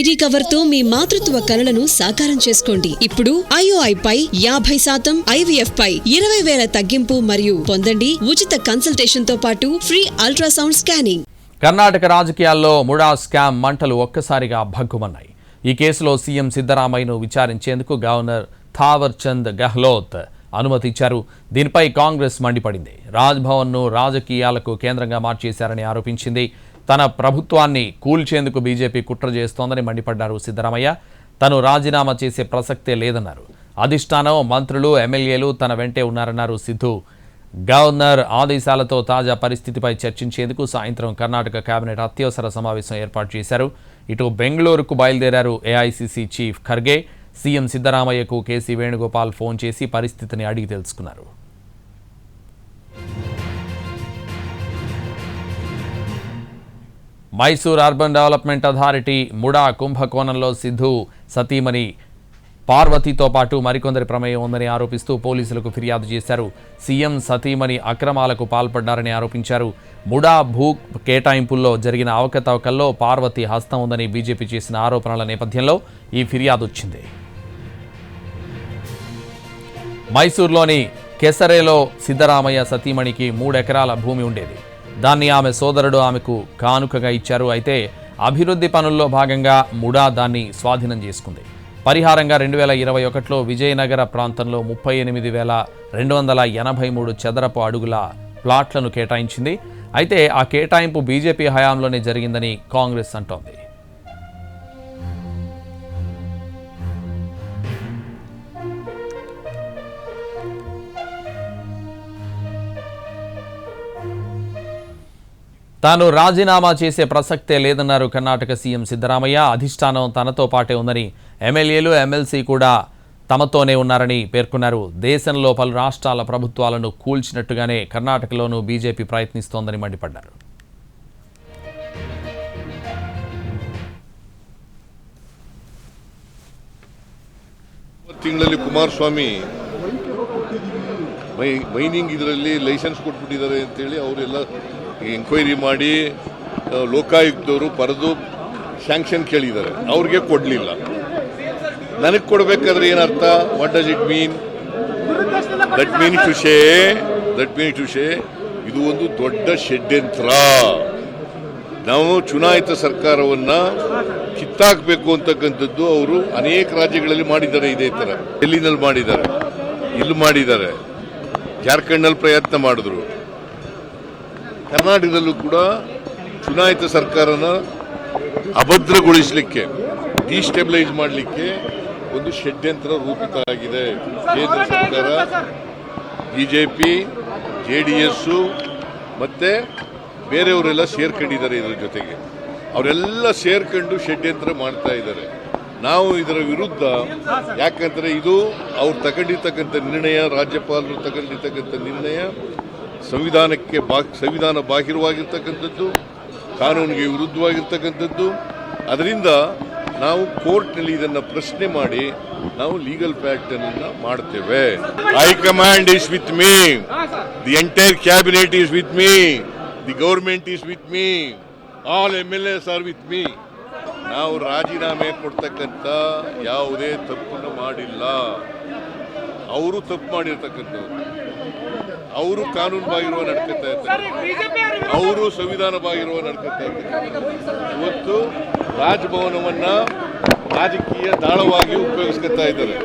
ID cover తో మీ మాతృత్వ కలలను సాకారం చేసుకోండి. ఇప్పుడు IOI పై 50% IVF పై 20,000 తగ్గింపు మరియు పొందండి ఉచిత కన్సల్టేషన్ తో పాటు ఫ్రీ అల్ట్రాసౌండ్ స్కానింగ్. కర్ణాటక రాజకీయాల్లో ముడా స్కామ్ మంటలు ఒక్కసారిగా భగ్గుమన్నాయి. ఈ కేసులో సీఎం సిద్ధరామయ్యను విచారించేందుకు గవర్నర్ థావర్ చంద్ గెహ్లోత్ అనుమతి ఇచ్చారు. దీనిపై కాంగ్రెస్ మండిపడింది. రాజ్భవన్ను రాజకీయాలకు కేంద్రంగా మార్చేశారని ఆరోపించింది. తన ప్రభుత్వాన్ని కూల్చేందుకు బీజేపీ కుట్ర చేస్తోందని మండిపడ్డారు సిద్ధరామయ్య. తను రాజీనామా చేసే ప్రసక్తే లేదన్నారు. అధిష్టానం, మంత్రులు, ఎమ్మెల్యేలు తన వెంటే ఉన్నారన్నారు సిద్ధు. గవర్నర్ ఆదేశాలతో తాజా పరిస్థితిపై చర్చించేందుకు సాయంత్రం కర్ణాటక కేబినెట్ అత్యవసర సమావేశం ఏర్పాటు చేశారు. ఇటు బెంగళూరుకు బయలుదేరారు ఏఐసీసీ చీఫ్ ఖర్గే. సీఎం సిద్ధరామయ్యకు కేసీ వేణుగోపాల్ ఫోన్ చేసి పరిస్థితిని అడిగి తెలుసుకున్నారు. Mysore urban development authority MUDA కుంభకోణంలో సిద్ధు సతీమణి పార్వతితో పాటు మరికొందరి ప్రమేయం ఉందని ఆరోపిస్తూ పోలీసులకు ఫిర్యాదు చేశారు. సీఎం సతీమణి అక్రమాలకు పాల్పడ్డారని ఆరోపించారు. ముడా భూ కేటాయింపుల్లో జరిగిన అవకతవకల్లో పార్వతి హస్తం ఉందని బీజేపీ చేసిన ఆరోపణల నేపథ్యంలో ఈ ఫిర్యాదు వచ్చింది. మైసూర్లోని కెసరేలో సిద్ధరామయ్య సతీమణికి 3 ఎకరాల భూమి ఉండేది. దాన్ని ఆమె సోదరుడు ఆమెకు కానుకగా ఇచ్చారు. అయితే అభివృద్ధి పనుల్లో భాగంగా ముడా దాన్ని స్వాధీనం చేసుకుంది. పరిహారంగా 2021లో విజయనగర ప్రాంతంలో 38,283 చదరపు అడుగుల ప్లాట్లను కేటాయించింది. అయితే ఆ కేటాయింపు బీజేపీ హయాంలోనే జరిగిందని కాంగ్రెస్ అంటోంది. తాను రాజీనామా చేసే ప్రసక్తే లేదన్నారు కర్ణాటక సీఎం సిద్ధరామయ్య. అధిష్టానం తనతో పాటే ఉందని, ఎమ్మెల్యేలు, ఎమ్మెల్సీ కూడా తమతోనే ఉన్నారని పేర్కొన్నారు. దేశంలో పలు రాష్ట్రాల ప్రభుత్వాలను కూల్చినట్టుగానే కర్ణాటకలోనూ బీజేపీ ప్రయత్నిస్తోందని మండిపడ్డారు. ತಿಂಗಳಲ್ಲಿ ಕುಮಾರಸ್ವಾಮಿ ಮೈನಿಂಗ್ ಇದರಲ್ಲಿ ಲೈಸೆನ್ಸ್ ಕೊಟ್ಬಿಟ್ಟಿದ್ದಾರೆ ಅಂತೇಳಿ ಅವರೆಲ್ಲ ಎಂಕ್ವೈರಿ ಮಾಡಿ ಲೋಕಾಯುಕ್ತವರು ಪಡೆದು ಸ್ಯಾಂಕ್ಷನ್ ಕೇಳಿದ್ದಾರೆ. ಅವ್ರಿಗೆ ಕೊಡಲಿಲ್ಲ. ನನಗೆ ಕೊಡಬೇಕಾದ್ರೆ ಏನರ್ಥ? What does it mean? That mean to say ಇದು ಒಂದು ದೊಡ್ಡ ಷಡ್ಯಂತ್ರ. ನಾವು ಚುನಾಯಿತ ಸರ್ಕಾರವನ್ನ ಕಿತ್ತಾಕಬೇಕು ಅಂತಕ್ಕಂಥದ್ದು ಅವರು ಅನೇಕ ರಾಜ್ಯಗಳಲ್ಲಿ ಮಾಡಿದ್ದಾರೆ. ಇದೇ ತರ ಡೆಲ್ಲಿನಲ್ಲಿ ಮಾಡಿದ್ದಾರೆ, ಇಲ್ಲಿ ಮಾಡಿದ್ದಾರೆ, ಜಾರ್ಖಂಡ್ನಲ್ಲಿ ಪ್ರಯತ್ನ ಮಾಡಿದ್ರು. ಕರ್ನಾಟಕದಲ್ಲೂ ಕೂಡ ಚುನಾಯಿತ ಸರ್ಕಾರನ ಅಭದ್ರಗೊಳಿಸಲಿಕ್ಕೆ, ಡಿಸ್ಟೆಬಿಲೈಸ್ ಮಾಡಲಿಕ್ಕೆ ಒಂದು ಷಡ್ಯಂತ್ರ ರೂಪಿತ ಆಗಿದೆ. ಕೇಂದ್ರ ಸರ್ಕಾರ, ಬಿಜೆಪಿ, JDS ಮತ್ತೆ ಬೇರೆಯವರೆಲ್ಲ ಸೇರ್ಕೊಂಡಿದ್ದಾರೆ. ಇದರ ಜೊತೆಗೆ ಅವರೆಲ್ಲ ಸೇರ್ಕೊಂಡು ಷಡ್ಯಂತ್ರ ಮಾಡ್ತಾ ಇದ್ದಾರೆ. ನಾವು ಇದರ ವಿರುದ್ಧ, ಯಾಕಂದ್ರೆ ಇದು ಅವ್ರು ತಗೊಂಡಿರ್ತಕ್ಕಂಥ ನಿರ್ಣಯ, ರಾಜ್ಯಪಾಲರು ತಗೊಂಡಿರ್ತಕ್ಕಂಥ ನಿರ್ಣಯ ಸಂವಿಧಾನ ಬಾಹಿರವಾಗಿರ್ತಕ್ಕಂಥದ್ದು, ಕಾನೂನಿಗೆ ವಿರುದ್ಧವಾಗಿರ್ತಕ್ಕಂಥದ್ದು. ಅದರಿಂದ ನಾವು ಕೋರ್ಟ್ನಲ್ಲಿ ಇದನ್ನು ಪ್ರಶ್ನೆ ಮಾಡಿ ನಾವು ಲೀಗಲ್ ಫ್ಯಾಕ್ಟ್ ಅನ್ನ ಮಾಡ್ತೇವೆ. High command is with me, the entire cabinet is with me, the government is with me, all MLAs are with me. ನಾವು ರಾಜೀನಾಮೆ ಕೊಡ್ತಕ್ಕಂಥ ಯಾವುದೇ ತಪ್ಪನ್ನು ಮಾಡಿಲ್ಲ. ಅವರು ತಪ್ಪು ಮಾಡಿರ್ತಕ್ಕಂಥದ್ದು, ಅವರು ಕಾನೂನು ಬಾಹಿರುವ ನಡ್ಕೊತಾ ಇರ್ತಾರೆ, ಅವರು ಸಂವಿಧಾನ ಬಾಹಿರುವ ನಡ್ಕೊತಾ ಇರ್ತಾರೆ. ಇವತ್ತು ರಾಜಭವನವನ್ನ ರಾಜಕೀಯ ದಾಳವಾಗಿ ಉಪಯೋಗಿಸ್ಕೊತಾ ಇದ್ದಾರೆ.